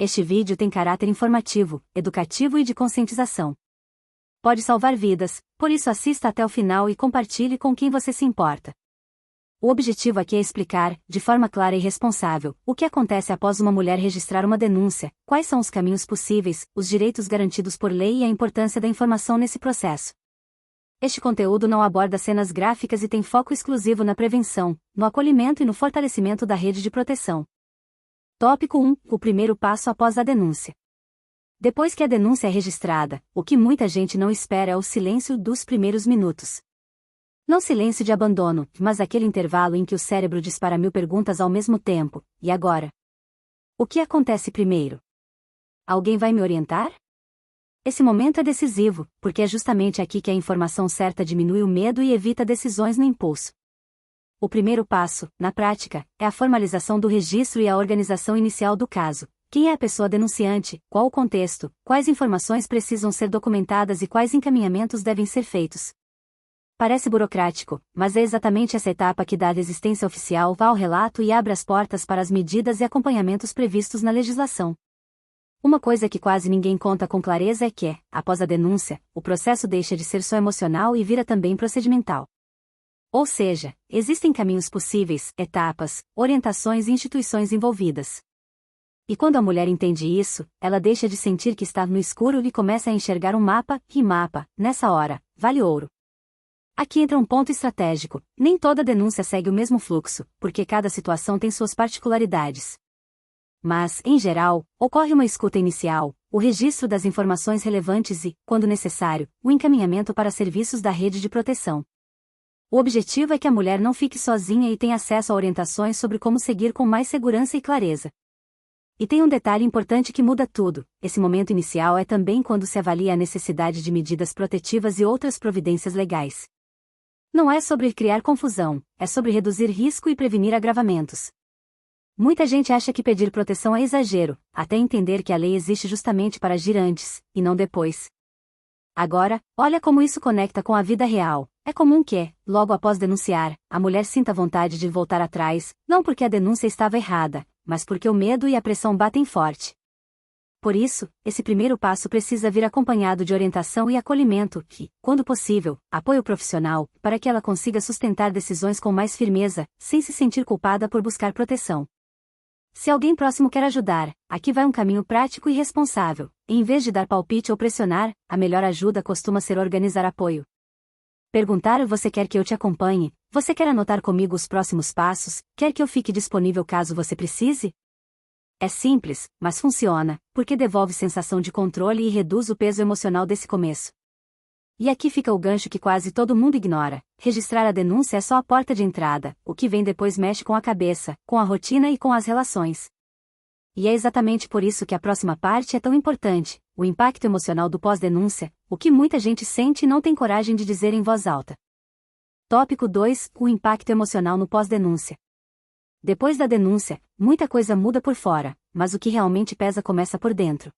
Este vídeo tem caráter informativo, educativo e de conscientização. Pode salvar vidas, por isso assista até o final e compartilhe com quem você se importa. O objetivo aqui é explicar, de forma clara e responsável, o que acontece após uma mulher registrar uma denúncia, quais são os caminhos possíveis, os direitos garantidos por lei e a importância da informação nesse processo. Este conteúdo não aborda cenas gráficas e tem foco exclusivo na prevenção, no acolhimento e no fortalecimento da rede de proteção. Tópico 1. O primeiro passo após a denúncia. Depois que a denúncia é registrada, o que muita gente não espera é o silêncio dos primeiros minutos. Não silêncio de abandono, mas aquele intervalo em que o cérebro dispara 1000 perguntas ao mesmo tempo. E agora? O que acontece primeiro? Alguém vai me orientar? Esse momento é decisivo, porque é justamente aqui que a informação certa diminui o medo e evita decisões no impulso. O primeiro passo, na prática, é a formalização do registro e a organização inicial do caso. Quem é a pessoa denunciante, qual o contexto, quais informações precisam ser documentadas e quais encaminhamentos devem ser feitos. Parece burocrático, mas é exatamente essa etapa que dá a resistência oficial ao relato e abre as portas para as medidas e acompanhamentos previstos na legislação. Uma coisa que quase ninguém conta com clareza é que, após a denúncia, o processo deixa de ser só emocional e vira também procedimental. Ou seja, existem caminhos possíveis, etapas, orientações e instituições envolvidas. E quando a mulher entende isso, ela deixa de sentir que está no escuro e começa a enxergar um mapa, e mapa, nessa hora, vale ouro. Aqui entra um ponto estratégico: nem toda denúncia segue o mesmo fluxo, porque cada situação tem suas particularidades. Mas, em geral, ocorre uma escuta inicial, o registro das informações relevantes e, quando necessário, o encaminhamento para serviços da rede de proteção. O objetivo é que a mulher não fique sozinha e tenha acesso a orientações sobre como seguir com mais segurança e clareza. E tem um detalhe importante que muda tudo: esse momento inicial é também quando se avalia a necessidade de medidas protetivas e outras providências legais. Não é sobre criar confusão, é sobre reduzir risco e prevenir agravamentos. Muita gente acha que pedir proteção é exagero, até entender que a lei existe justamente para agir antes, e não depois. Agora, olha como isso conecta com a vida real. É comum que, logo após denunciar, a mulher sinta vontade de voltar atrás, não porque a denúncia estava errada, mas porque o medo e a pressão batem forte. Por isso, esse primeiro passo precisa vir acompanhado de orientação e acolhimento e, quando possível, apoio profissional, para que ela consiga sustentar decisões com mais firmeza, sem se sentir culpada por buscar proteção. Se alguém próximo quer ajudar, aqui vai um caminho prático e responsável. Em vez de dar palpite ou pressionar, a melhor ajuda costuma ser organizar apoio. Perguntar: você quer que eu te acompanhe? Você quer anotar comigo os próximos passos? Quer que eu fique disponível caso você precise? É simples, mas funciona, porque devolve sensação de controle e reduz o peso emocional desse começo. E aqui fica o gancho que quase todo mundo ignora: registrar a denúncia é só a porta de entrada, o que vem depois mexe com a cabeça, com a rotina e com as relações. E é exatamente por isso que a próxima parte é tão importante: o impacto emocional do pós-denúncia, o que muita gente sente e não tem coragem de dizer em voz alta. Tópico 2. O impacto emocional no pós-denúncia. Depois da denúncia, muita coisa muda por fora, mas o que realmente pesa começa por dentro.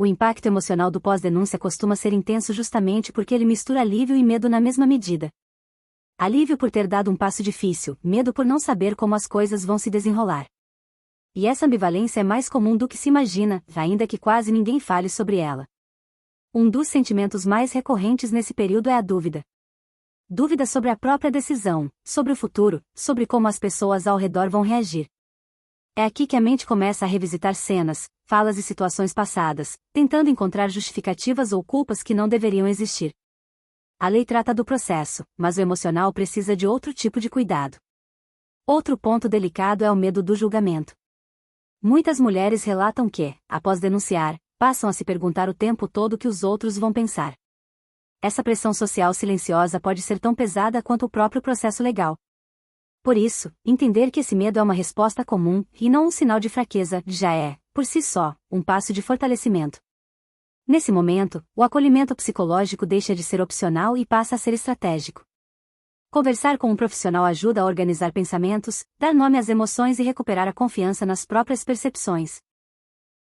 O impacto emocional do pós-denúncia costuma ser intenso justamente porque ele mistura alívio e medo na mesma medida. Alívio por ter dado um passo difícil, medo por não saber como as coisas vão se desenrolar. E essa ambivalência é mais comum do que se imagina, ainda que quase ninguém fale sobre ela. Um dos sentimentos mais recorrentes nesse período é a dúvida. Dúvida sobre a própria decisão, sobre o futuro, sobre como as pessoas ao redor vão reagir. É aqui que a mente começa a revisitar cenas, falas e situações passadas, tentando encontrar justificativas ou culpas que não deveriam existir. A lei trata do processo, mas o emocional precisa de outro tipo de cuidado. Outro ponto delicado é o medo do julgamento. Muitas mulheres relatam que, após denunciar, passam a se perguntar o tempo todo o que os outros vão pensar. Essa pressão social silenciosa pode ser tão pesada quanto o próprio processo legal. Por isso, entender que esse medo é uma resposta comum, e não um sinal de fraqueza, já é, por si só, um passo de fortalecimento. Nesse momento, o acolhimento psicológico deixa de ser opcional e passa a ser estratégico. Conversar com um profissional ajuda a organizar pensamentos, dar nome às emoções e recuperar a confiança nas próprias percepções.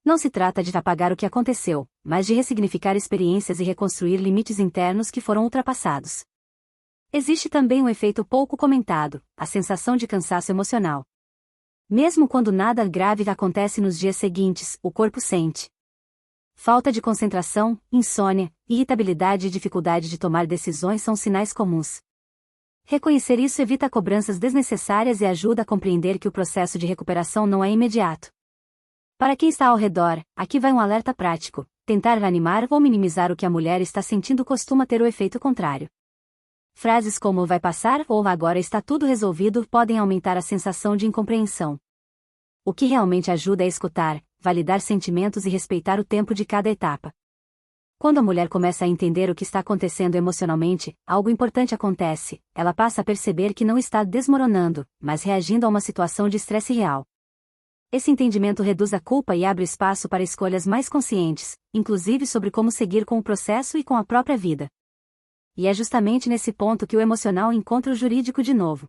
Não se trata de apagar o que aconteceu, mas de ressignificar experiências e reconstruir limites internos que foram ultrapassados. Existe também um efeito pouco comentado: a sensação de cansaço emocional. Mesmo quando nada grave acontece nos dias seguintes, o corpo sente falta de concentração, insônia, irritabilidade e dificuldade de tomar decisões são sinais comuns. Reconhecer isso evita cobranças desnecessárias e ajuda a compreender que o processo de recuperação não é imediato. Para quem está ao redor, aqui vai um alerta prático: tentar animar ou minimizar o que a mulher está sentindo costuma ter o efeito contrário. Frases como "vai passar" ou "agora está tudo resolvido" podem aumentar a sensação de incompreensão. O que realmente ajuda é escutar, validar sentimentos e respeitar o tempo de cada etapa. Quando a mulher começa a entender o que está acontecendo emocionalmente, algo importante acontece: ela passa a perceber que não está desmoronando, mas reagindo a uma situação de estresse real. Esse entendimento reduz a culpa e abre espaço para escolhas mais conscientes, inclusive sobre como seguir com o processo e com a própria vida. E é justamente nesse ponto que o emocional encontra o jurídico de novo.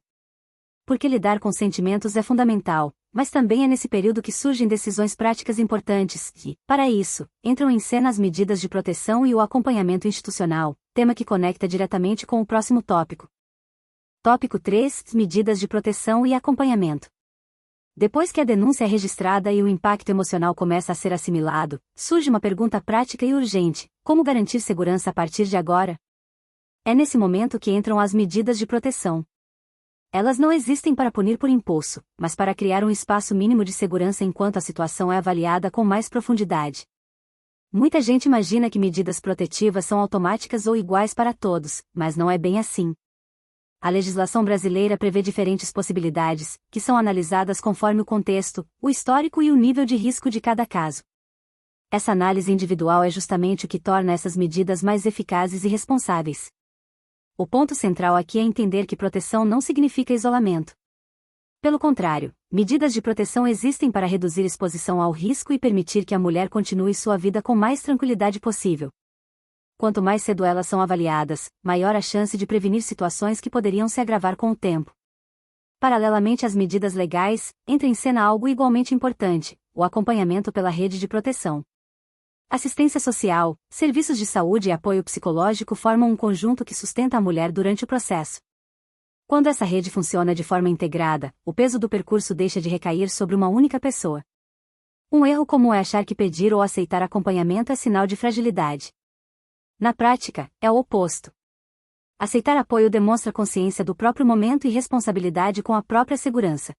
Porque lidar com sentimentos é fundamental, mas também é nesse período que surgem decisões práticas importantes e, para isso, entram em cena as medidas de proteção e o acompanhamento institucional, tema que conecta diretamente com o próximo tópico. Tópico 3: Medidas de proteção e acompanhamento. Depois que a denúncia é registrada e o impacto emocional começa a ser assimilado, surge uma pergunta prática e urgente: como garantir segurança a partir de agora? É nesse momento que entram as medidas de proteção. Elas não existem para punir por impulso, mas para criar um espaço mínimo de segurança enquanto a situação é avaliada com mais profundidade. Muita gente imagina que medidas protetivas são automáticas ou iguais para todos, mas não é bem assim. A legislação brasileira prevê diferentes possibilidades, que são analisadas conforme o contexto, o histórico e o nível de risco de cada caso. Essa análise individual é justamente o que torna essas medidas mais eficazes e responsáveis. O ponto central aqui é entender que proteção não significa isolamento. Pelo contrário, medidas de proteção existem para reduzir exposição ao risco e permitir que a mulher continue sua vida com mais tranquilidade possível. Quanto mais cedo elas são avaliadas, maior a chance de prevenir situações que poderiam se agravar com o tempo. Paralelamente às medidas legais, entra em cena algo igualmente importante: o acompanhamento pela rede de proteção. Assistência social, serviços de saúde e apoio psicológico formam um conjunto que sustenta a mulher durante o processo. Quando essa rede funciona de forma integrada, o peso do percurso deixa de recair sobre uma única pessoa. Um erro comum é achar que pedir ou aceitar acompanhamento é sinal de fragilidade. Na prática, é o oposto. Aceitar apoio demonstra consciência do próprio momento e responsabilidade com a própria segurança.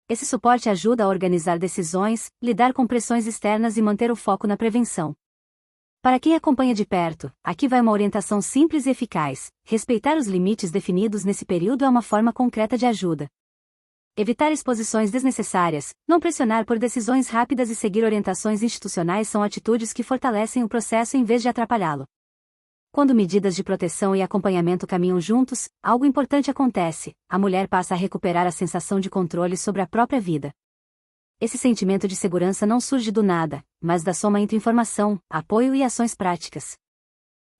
Esse suporte ajuda a organizar decisões, lidar com pressões externas e manter o foco na prevenção. Para quem acompanha de perto, aqui vai uma orientação simples e eficaz: respeitar os limites definidos nesse período é uma forma concreta de ajuda. Evitar exposições desnecessárias, não pressionar por decisões rápidas e seguir orientações institucionais são atitudes que fortalecem o processo em vez de atrapalhá-lo. Quando medidas de proteção e acompanhamento caminham juntos, algo importante acontece: a mulher passa a recuperar a sensação de controle sobre a própria vida. Esse sentimento de segurança não surge do nada, mas da soma entre informação, apoio e ações práticas.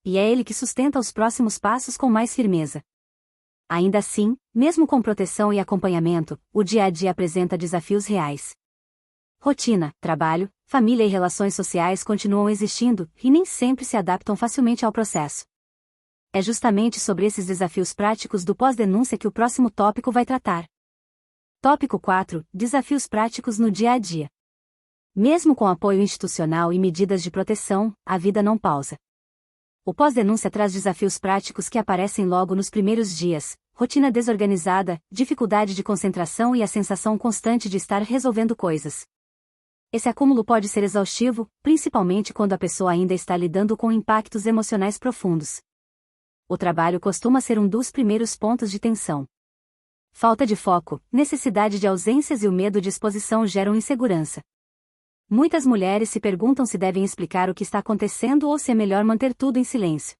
E é ele que sustenta os próximos passos com mais firmeza. Ainda assim, mesmo com proteção e acompanhamento, o dia a dia apresenta desafios reais. Rotina, trabalho, família e relações sociais continuam existindo, e nem sempre se adaptam facilmente ao processo. É justamente sobre esses desafios práticos do pós-denúncia que o próximo tópico vai tratar. Tópico 4: Desafios práticos no dia a dia. Mesmo com apoio institucional e medidas de proteção, a vida não pausa. O pós-denúncia traz desafios práticos que aparecem logo nos primeiros dias: rotina desorganizada, dificuldade de concentração e a sensação constante de estar resolvendo coisas. Esse acúmulo pode ser exaustivo, principalmente quando a pessoa ainda está lidando com impactos emocionais profundos. O trabalho costuma ser um dos primeiros pontos de tensão. Falta de foco, necessidade de ausências e o medo de exposição geram insegurança. Muitas mulheres se perguntam se devem explicar o que está acontecendo ou se é melhor manter tudo em silêncio.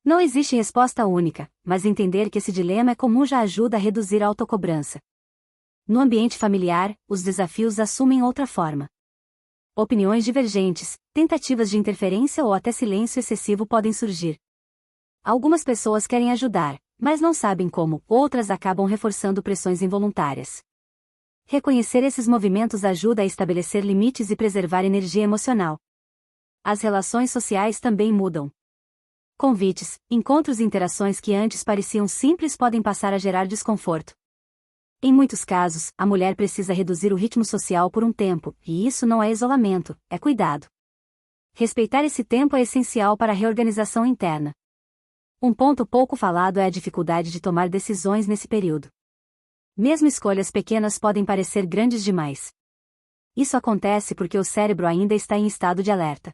Não existe resposta única, mas entender que esse dilema é comum já ajuda a reduzir a autocobrança. No ambiente familiar, os desafios assumem outra forma. Opiniões divergentes, tentativas de interferência ou até silêncio excessivo podem surgir. Algumas pessoas querem ajudar, mas não sabem como, outras acabam reforçando pressões involuntárias. Reconhecer esses movimentos ajuda a estabelecer limites e preservar energia emocional. As relações sociais também mudam. Convites, encontros e interações que antes pareciam simples podem passar a gerar desconforto. Em muitos casos, a mulher precisa reduzir o ritmo social por um tempo, e isso não é isolamento, é cuidado. Respeitar esse tempo é essencial para a reorganização interna. Um ponto pouco falado é a dificuldade de tomar decisões nesse período. Mesmo escolhas pequenas podem parecer grandes demais. Isso acontece porque o cérebro ainda está em estado de alerta.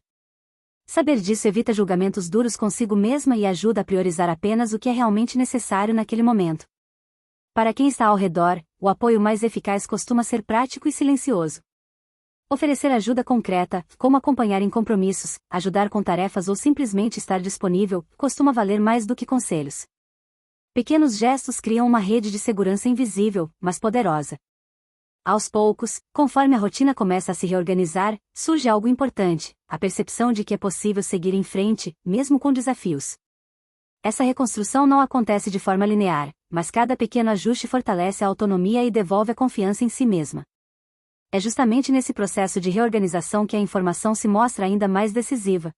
Saber disso evita julgamentos duros consigo mesma e ajuda a priorizar apenas o que é realmente necessário naquele momento. Para quem está ao redor, o apoio mais eficaz costuma ser prático e silencioso. Oferecer ajuda concreta, como acompanhar em compromissos, ajudar com tarefas ou simplesmente estar disponível, costuma valer mais do que conselhos. Pequenos gestos criam uma rede de segurança invisível, mas poderosa. Aos poucos, conforme a rotina começa a se reorganizar, surge algo importante, a percepção de que é possível seguir em frente, mesmo com desafios. Essa reconstrução não acontece de forma linear, mas cada pequeno ajuste fortalece a autonomia e devolve a confiança em si mesma. É justamente nesse processo de reorganização que a informação se mostra ainda mais decisiva.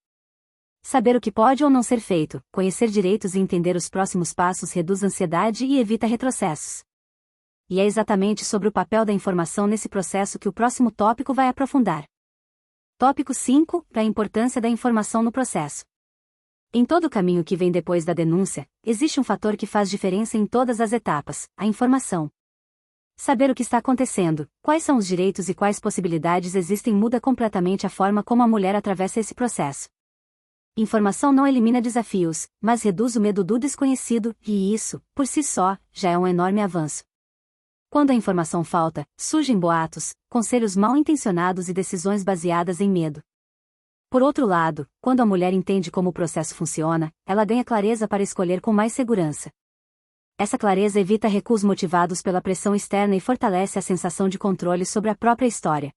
Saber o que pode ou não ser feito, conhecer direitos e entender os próximos passos reduz a ansiedade e evita retrocessos. E é exatamente sobre o papel da informação nesse processo que o próximo tópico vai aprofundar. Tópico 5. A importância da informação no processo. Em todo o caminho que vem depois da denúncia, existe um fator que faz diferença em todas as etapas: a informação. Saber o que está acontecendo, quais são os direitos e quais possibilidades existem muda completamente a forma como a mulher atravessa esse processo. Informação não elimina desafios, mas reduz o medo do desconhecido, e isso, por si só, já é um enorme avanço. Quando a informação falta, surgem boatos, conselhos mal intencionados e decisões baseadas em medo. Por outro lado, quando a mulher entende como o processo funciona, ela ganha clareza para escolher com mais segurança. Essa clareza evita recuos motivados pela pressão externa e fortalece a sensação de controle sobre a própria história.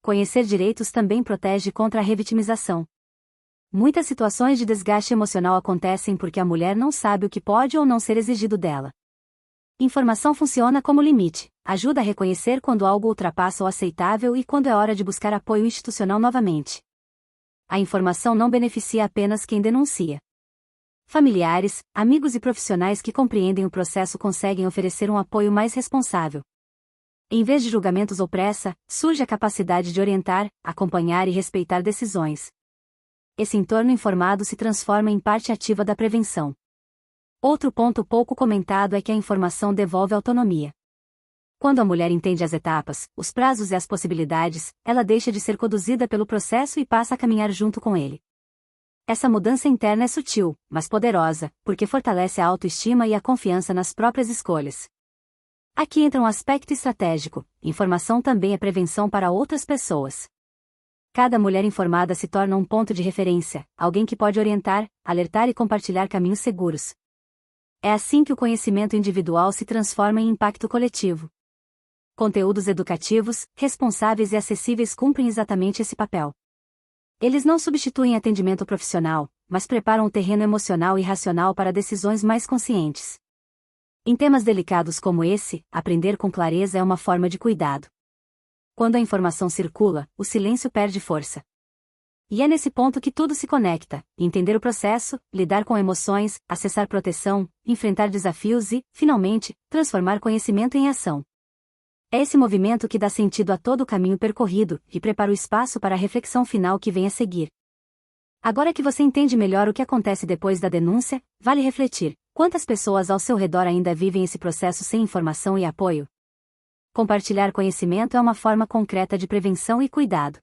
Conhecer direitos também protege contra a revitimização. Muitas situações de desgaste emocional acontecem porque a mulher não sabe o que pode ou não ser exigido dela. Informação funciona como limite, ajuda a reconhecer quando algo ultrapassa o aceitável e quando é hora de buscar apoio institucional novamente. A informação não beneficia apenas quem denuncia. Familiares, amigos e profissionais que compreendem o processo conseguem oferecer um apoio mais responsável. Em vez de julgamentos ou pressa, surge a capacidade de orientar, acompanhar e respeitar decisões. Esse entorno informado se transforma em parte ativa da prevenção. Outro ponto pouco comentado é que a informação devolve autonomia. Quando a mulher entende as etapas, os prazos e as possibilidades, ela deixa de ser conduzida pelo processo e passa a caminhar junto com ele. Essa mudança interna é sutil, mas poderosa, porque fortalece a autoestima e a confiança nas próprias escolhas. Aqui entra um aspecto estratégico: informação também é prevenção para outras pessoas. Cada mulher informada se torna um ponto de referência, alguém que pode orientar, alertar e compartilhar caminhos seguros. É assim que o conhecimento individual se transforma em impacto coletivo. Conteúdos educativos, responsáveis e acessíveis cumprem exatamente esse papel. Eles não substituem atendimento profissional, mas preparam o terreno emocional e racional para decisões mais conscientes. Em temas delicados como esse, aprender com clareza é uma forma de cuidado. Quando a informação circula, o silêncio perde força. E é nesse ponto que tudo se conecta: entender o processo, lidar com emoções, acessar proteção, enfrentar desafios e, finalmente, transformar conhecimento em ação. É esse movimento que dá sentido a todo o caminho percorrido e prepara o espaço para a reflexão final que vem a seguir. Agora que você entende melhor o que acontece depois da denúncia, vale refletir: quantas pessoas ao seu redor ainda vivem esse processo sem informação e apoio? Compartilhar conhecimento é uma forma concreta de prevenção e cuidado.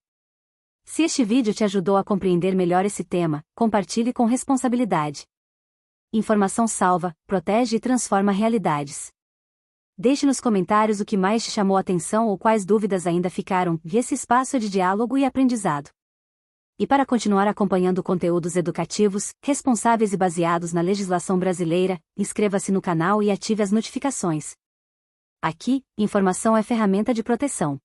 Se este vídeo te ajudou a compreender melhor esse tema, compartilhe com responsabilidade. Informação salva, protege e transforma realidades. Deixe nos comentários o que mais te chamou a atenção ou quais dúvidas ainda ficaram, e esse espaço é de diálogo e aprendizado. E para continuar acompanhando conteúdos educativos, responsáveis e baseados na legislação brasileira, inscreva-se no canal e ative as notificações. Aqui, informação é ferramenta de proteção.